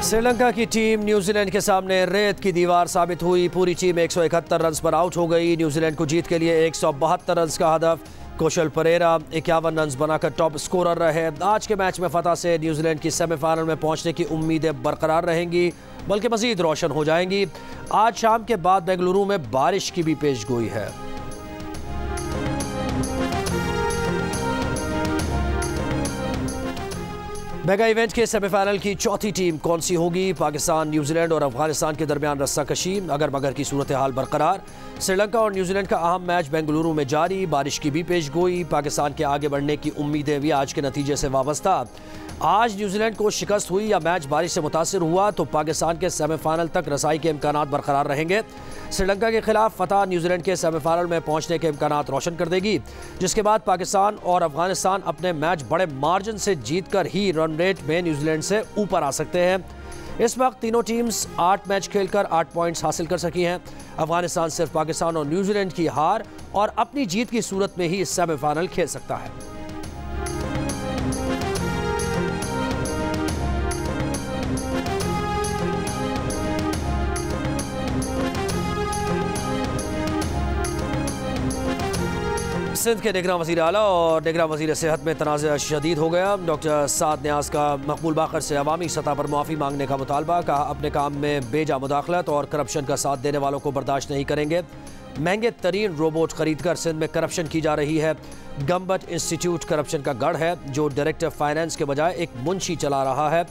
श्रीलंका की team New Zealand के सामने रेत की दीवार साबित हुई। पूरी टीम 171 रन पर आउट हो गई। न्यूजीलैंड को जीत के लिए 172 रन का हदफ। कौशल परेरा 51 रन बनाकर टॉप स्कोरर रहे। आज के मैच में फतह से न्यूजीलैंड की सेमीफाइनल में पहुंचने की उम्मीदें बरकरार रहेंगी, बल्कि मजीद रोशन हो जाएंगी। आज शाम के बाद बेंगलुरु में बारिश की भी पेशगोई है। मेगा इवेंट के सेमीफाइनल की चौथी टीम कौन सी होगी? पाकिस्तान, न्यूजीलैंड और अफगानिस्तान के दरमियान रस्साकशी, अगर मगर की सूरत हाल बरकरार। श्रीलंका और न्यूजीलैंड का अहम मैच बेंगलुरु में जारी। बारिश की भी पेशगोई। पाकिस्तान के आगे बढ़ने की उम्मीदें भी आज के नतीजे से वाबस्ता। आज न्यूजीलैंड को शिकस्त हुई या मैच बारिश से मुतासिर हुआ तो पाकिस्तान के सेमीफाइनल तक रसाई के इम्कानात बरकरार रहेंगे। श्रीलंका के खिलाफ फतह न्यूजीलैंड के सेमीफाइनल में पहुंचने के इम्कानात रोशन कर देगी, जिसके बाद पाकिस्तान और अफगानिस्तान अपने मैच बड़े मार्जिन से जीतकर ही रन रेट में न्यूजीलैंड से ऊपर आ सकते हैं। इस वक्त तीनों टीम्स 8 मैच खेलकर 8 पॉइंट्स हासिल कर सकी हैं। अफगानिस्तान सिर्फ पाकिस्तान और न्यूजीलैंड की हार और अपनी जीत की सूरत में ही सेमीफाइनल खेल सकता है। सिंध के निगरान वज़ीर आला और निगरान वज़ीर सेहत में तनाज़ा शदीद हो गया। डॉक्टर साद न्याज का मकबूल बाकर से अवामी सतह पर मुआफ़ी मांगने का मुतालबा। कहा अपने काम में बेजा मुदाखलत और करप्शन का साथ देने वालों को बर्दाश्त नहीं करेंगे। महंगे तरीन रोबोट खरीद कर सिंध में करप्शन की जा रही है। गम्बट इंस्टीट्यूट करप्शन का गढ़ है, जो डायरेक्टर फाइनेंस के बजाय एक मुंशी चला रहा है।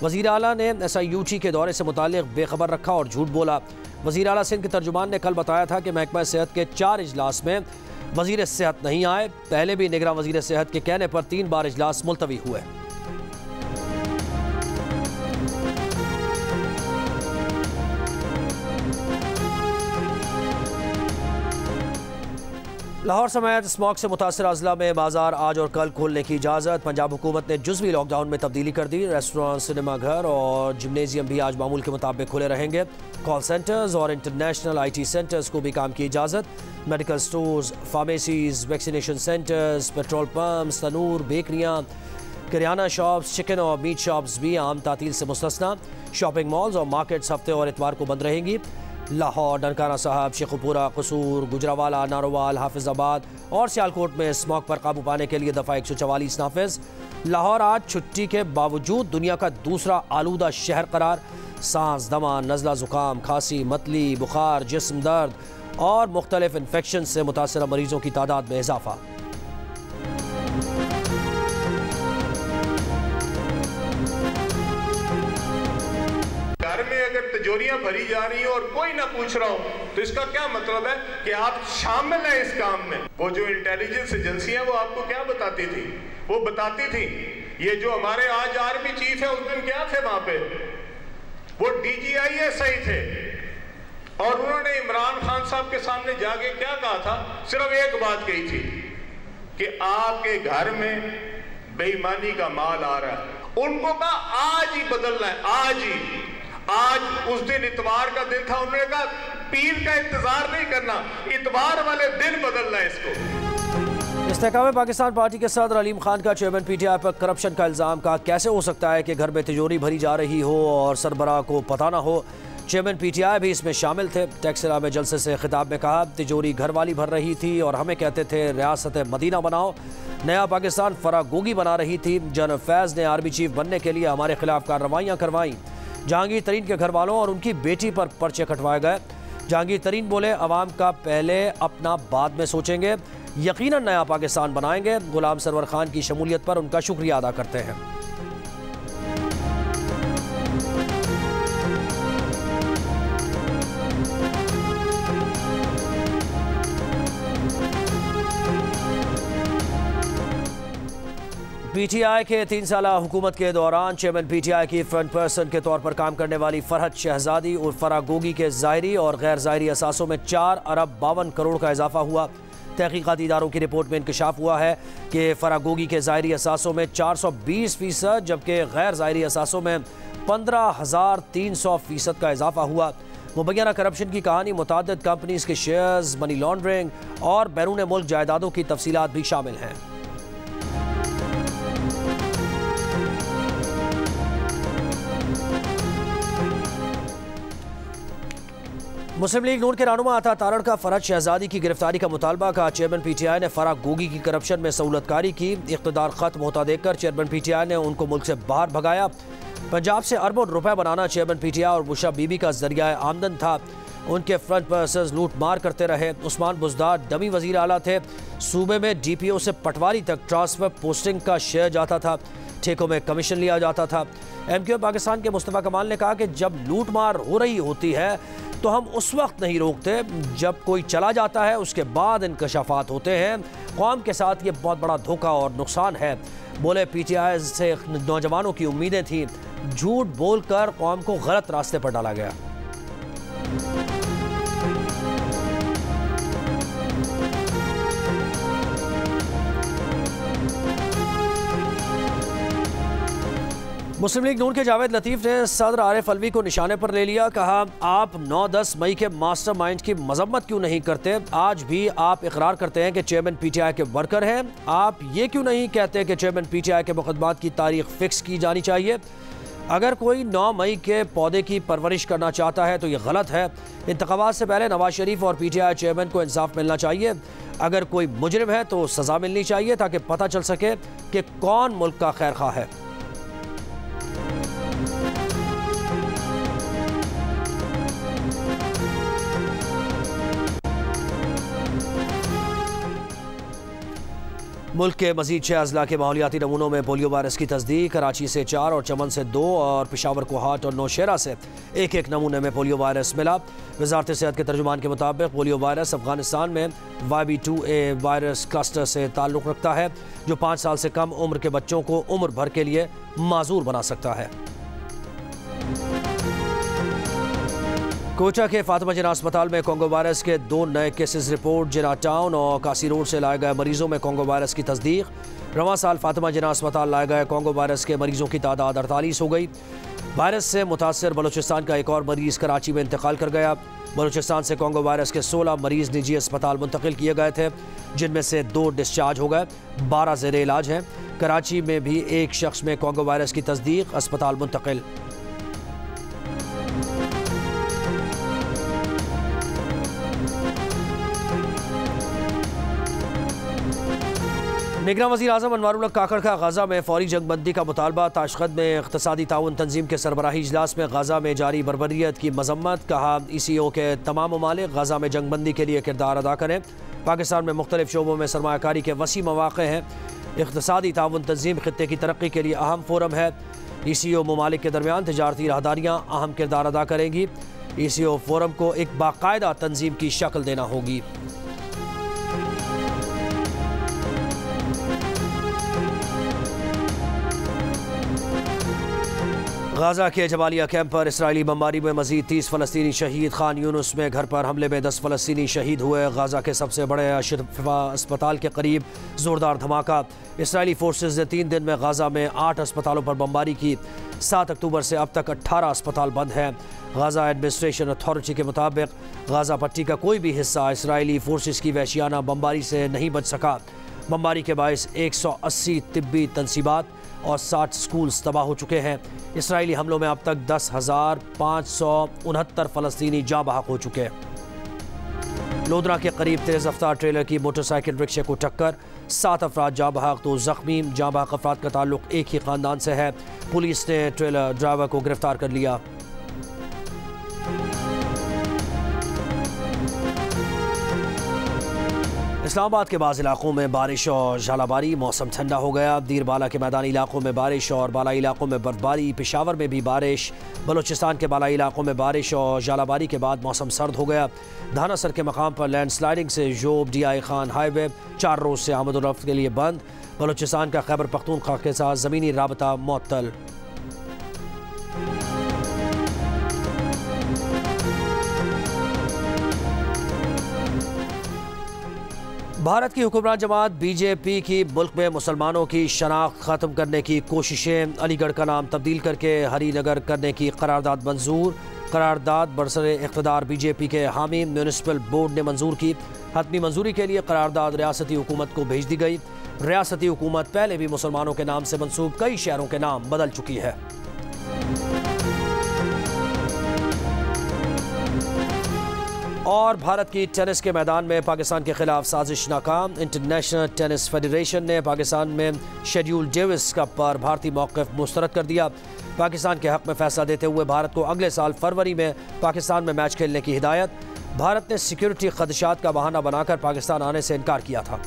वज़ीर आला ने SIUT के दौरे से मुताल्लिक़ बेखबर रखा और झूठ बोला। वज़ीर आला सिंध के तर्जुमान ने कल बताया था कि महकमा सेहत के 4 इजलास में वज़ीर सेहत नहीं आए। पहले भी निगरान वज़ीर सेहत के कहने पर 3 बार इजलास मुलतवी हुए। लाहौर समेत स्मॉग से मुतासर अजला में बाजार आज और कल खोलने की इजाज़त। पंजाब हुकूमत ने जुज़वी लॉकडाउन में तब्दीली कर दी। रेस्टोरेंट, सिनेमा घर और जिमनेजियम भी आज मामूल के मुताबिक खुले रहेंगे। कॉल सेंटर्स और इंटरनेशनल IT सेंटर्स को भी काम की इजाज़त। Medical stores, pharmacies, vaccination centres, petrol pumps, तनूर, बेकरियाँ, किराना शॉप्स, चिकन और मीट शॉप्स भी आम तातील से मुस्तस्ना। शॉपिंग मॉल्स और मार्केट्स हफ्ते और इतवार को बंद रहेंगी। लाहौर, ननकाना साहब, शेखुपुरा, कसूर, गुजरावाला, नारोवाल, हाफिजाबाद और सियालकोट में स्मॉग पर काबू पाने के लिए दफ़ा 144 नाफिज। लाहौर आज छुट्टी के बावजूद दुनिया का दूसरा आलूदा शहर करार। सांस, दमा, नज़ला, ज़ुकाम, खांसी, मतली, बुखार, जिस्म दर्द और मुख्तलिफ इन्फेक्शन से मुतासर मरीजों की तादाद में इजाफा। घर में अगर तिजोरियां भरी जा रही हैं और कोई ना पूछ रहा हो तो इसका क्या मतलब है कि आप शामिल हैं इस काम में। वो जो इंटेलिजेंस एजेंसियां वो आपको क्या बताती थी? वो बताती थी ये जो हमारे आज आर्मी चीफ है उस दिन क्या थे वहां पे, वो DGISI थे और उन्होंने इमरान खान साहब के सामने जाके क्या कहा था? सिर्फ एक बात कही थी कि आपके घर में बेईमानी का माल आ रहा है। उनको कहा आज ही बदलना है, आज ही। आज उस दिन इतवार का दिन था, उन्होंने कहा पीर का इंतजार नहीं करना, इतवार वाले दिन बदलना है इसको। इस्तेहकाम पाकिस्तान पार्टी के सदर अलीम खान का चेयरमैन PTI पर करप्शन का इल्ज़ाम। कहा कैसे हो सकता है कि घर में तिजोरी भरी जा रही हो और सरबराह को पता ना हो। चेयरमैन PTI भी इसमें शामिल थे। टैक्सला में जलसे से खिताब में कहा तिजोरी घर वाली भर रही थी और हमें कहते थे रियासत मदीना बनाओ, नया पाकिस्तान फरागोगी बना रही थी। जनरल फैज़ ने आर्मी चीफ बनने के लिए हमारे खिलाफ कार्रवाइयाँ करवाईं। जहांगीर तरीन के घर वालों और उनकी बेटी पर पर्चे कटवाए गए। जहांगीर तरीन बोले अवाम का पहले अपना बाद में सोचेंगे, यकीनन नया पाकिस्तान बनाएंगे। गुलाम सरवर खान की शमूलियत पर उनका शुक्रिया अदा करते हैं। PTI के 3 साला हुकूमत के दौरान चेयरमैन PTI की फ्रंट पर्सन के तौर पर काम करने वाली फरहत शहजादी और फरागोगी के ज़ाहिरी और गैर ज़ाहिरी असासों में 4 अरब 52 करोड़ का इजाफा हुआ। तहकीकाती इदारों की रिपोर्ट में इंकशाफ हुआ है कि फरागोगी के ज़ाहिरी असासों में 420%, जबकि गैर ज़ाहिरी असासों में 15,300% का इजाफा हुआ। मुबैना करप्शन की कहानी मुताद्दिद कंपनीज के शेयर्स, मनी लॉन्ड्रिंग और बैरून मुल्क जायदादों की तफसीलात भी शामिल हैं। मुस्लिम लीग नून के रहनुमा अता तारड़ का फरहत शहजादी की गिरफ्तारी का मुतालबा का। चेयरमैन पीटीआई ने फराग गोगी की करप्शन में सहूलतकारी की। इख्तिदार खत्म होता देखकर चेयरमैन पीटीआई ने उनको मुल्क से बाहर भगाया। पंजाब से अरबों रुपए बनाना चेयरमैन पीटीआई और बुशरा बीबी का जरिया आमदन था। उनके फ्रंट पर्सनस लूट मार करते रहे। उस्मान बुजदार डमी वजीर आला थे। सूबे में डीपीओ से पटवारी तक ट्रांसफर पोस्टिंग का शेयर जाता था। ठेकों में कमीशन लिया जाता था। एमक्यू पाकिस्तान के मुस्तफा कमाल ने कहा कि जब लूट मार हो रही होती है तो हम उस वक्त नहीं रोकते जब कोई चला जाता है, उसके बाद इंकशाफात होते हैं। कौम के साथ ये बहुत बड़ा धोखा और नुकसान है। बोले पीटीआई से नौजवानों की उम्मीदें थीं, झूठ बोलकर कौम को गलत रास्ते पर डाला गया। मुस्लिम लीग नून के जावेद लतीफ़ ने सदर आरिफ अलवी को निशाने पर ले लिया। कहा, आप 9-10 मई के मास्टरमाइंड की मजम्मत क्यों नहीं करते? आज भी आप इकरार करते हैं कि चेयरमैन पीटीआई के वर्कर हैं। आप ये क्यों नहीं कहते कि चेयरमैन पीटीआई के मुकदमात की तारीख फिक्स की जानी चाहिए? अगर कोई 9 मई के पौधे की परवरिश करना चाहता है तो ये गलत है। इंतखाबात से पहले नवाज शरीफ और पीटीआई चेयरमैन को इंसाफ मिलना चाहिए। अगर कोई मुजरिम है तो सज़ा मिलनी चाहिए ताकि पता चल सके कि कौन मुल्क का खैर खा है। मुल्क के मजीद 6 अजला के माहौलियाती नमूनों में पोलियो वायरस की तस्दीक। कराची से 4 और चमन से 2 और पेशावर कोहाट और नौशेरा से एक नमूने में पोलियो वायरस मिला। वजारत सेहत के तर्जुमान के मुताबिक पोलियो वायरस अफगानिस्तान में YB2A वायरस क्लस्टर से ताल्लुक़ रखता है, जो 5 साल से कम उम्र के बच्चों को उम्र भर के लिए माजूर बना सकता है। कोटा के फातिमा जिन्ना अस्पताल में कोंगो वायरस के 2 नए केसेस रिपोर्ट। जिन्ना टाउन और कासी रोड से लाए गए मरीजों में कोंगो वायरस की तस्दीक। रवां साल फातिमा जिन्ना अस्पताल लाए गए कोंगो वायरस के मरीजों की तादाद 48 हो गई। वायरस से मुतासर बलूचिस्तान का एक और मरीज कराची में इंतकाल कर गया। बलूचिस्तान से कोंगो वायरस के 16 मरीज निजी अस्पताल मुंतकिल किए गए थे, जिनमें से 2 डिस्चार्ज हो गए, 12 ज़ेरे इलाज हैं। कराची में भी एक शख्स में कोंगो वायरस की तस्दीक, अस्पताल मुंतकिल। निगरान वज़ीर आज़म अनवारुल हक काकड़ का गाज़ा में फौरी जंगबंदी का मुतालबा। ताशकंद में इक़्तिसादी ताउन तंजीम के सरबराही इजलास में गाज़ा में जारी बर्बरियत की मजम्मत। कहा, ECO के तमाम ममालिक गाज़ा में जंगबंदी के लिए किरदार अदा करें। पाकिस्तान में मुख्तलिफ शोबों में सरमायाकारी के वसी मौक़े हैं। इक़्तिसादी ताउन तंजीम खित्ते की तरक्की के लिए अहम फोरम है। ECO ममालिक के दरमियान तजारती राहदारियाँ अहम किरदार अदा करेंगी। ECO फोरम को एक बाकायदा तंजीम की शक्ल देना होगी। गाज़ा के जबालिया कैंप पर इसराइली बमबारी में मजीद 30 फ़लस्तीनी शहीद। खान यूनुस में घर पर हमले में 10 फ़लस्तीनी शहीद हुए। गाज़ा के सबसे बड़े शिफा अस्पताल के करीब ज़ोरदार धमाका। इसराइली फोर्सेस ने 3 दिन में गाज़ा में 8 अस्पतालों पर बमबारी की। 7 अक्टूबर से अब तक 18 अस्पताल बंद हैं। गाज़ा एडमिनिस्ट्रेशन अथॉरिटी के मुताबिक गाज़ा पट्टी का कोई भी हिस्सा इसराइली फोर्सेस की वहशियाना बमबारी से नहीं बच सका। बमबारी के बायस 180 तिब्बी तनसीबात और 60 स्कूल्स तबाह हो चुके हैं। इसराइली हमलों में अब तक 10,569 फ़लस्तीनी जाँ बहक हो चुके हैं। लोधरा के करीब तेज़ रफ्तार ट्रेलर की मोटरसाइकिल रिक्शे को टक्कर, 7 अफराद जाँ बहक तो जख्मी। जाँ बहक अफराद का ताल्लुक एक ही ख़ानदान से है। पुलिस ने ट्रेलर ड्राइवर को गिरफ्तार कर लिया। इस्लामाबाद के बाज़ इलाकों में बारिश और झालाबारी। मौसम ठंडा हो गया। दीरबाला के मैदानी इलाकों में बारिश और बालाई इलाकों में बर्फबारी। पेशावर में भी बारिश। बलूचिस्तान के बालाई इलाकों में बारिश और झालाबारी के बाद मौसम सर्द हो गया। धानासर के मकाम पर लैंड स्लाइडिंग से जोब DI खान हाईवे 4 रोज़ से आमद-ओ-रफ्त के लिए बंद। बलूचिस्तान का खैबर पख्तूनख्वा के साथ ज़मीनी राबता मुअत्तल। भारत की हुक्मरान जमात BJP की मुल्क में मुसलमानों की शनाख्त ख़त्म करने की कोशिशें। अलीगढ़ का नाम तब्दील करके हरीनगर करने की करारदाद मंजूर। करारदाद बरसरे इक़्तिदार BJP के हामी म्यूनिसिपल बोर्ड ने मंजूर की। हतमी मंजूरी के लिए करारदाद रियासती हुकूमत को भेज दी गई। रियासती हुकूमत पहले भी मुसलमानों के नाम से मंसूब कई शहरों के नाम बदल चुकी है। और भारत की टेनिस के मैदान में पाकिस्तान के खिलाफ साजिश नाकाम। इंटरनेशनल टेनिस फेडरेशन ने पाकिस्तान में शेड्यूल डेविस कप पर भारतीय मौक़िफ़ मुस्तरद कर दिया। पाकिस्तान के हक़ में फैसला देते हुए भारत को अगले साल फरवरी में पाकिस्तान में मैच खेलने की हिदायत। भारत ने सिक्योरिटी खदशात का बहाना बनाकर पाकिस्तान आने से इनकार किया था।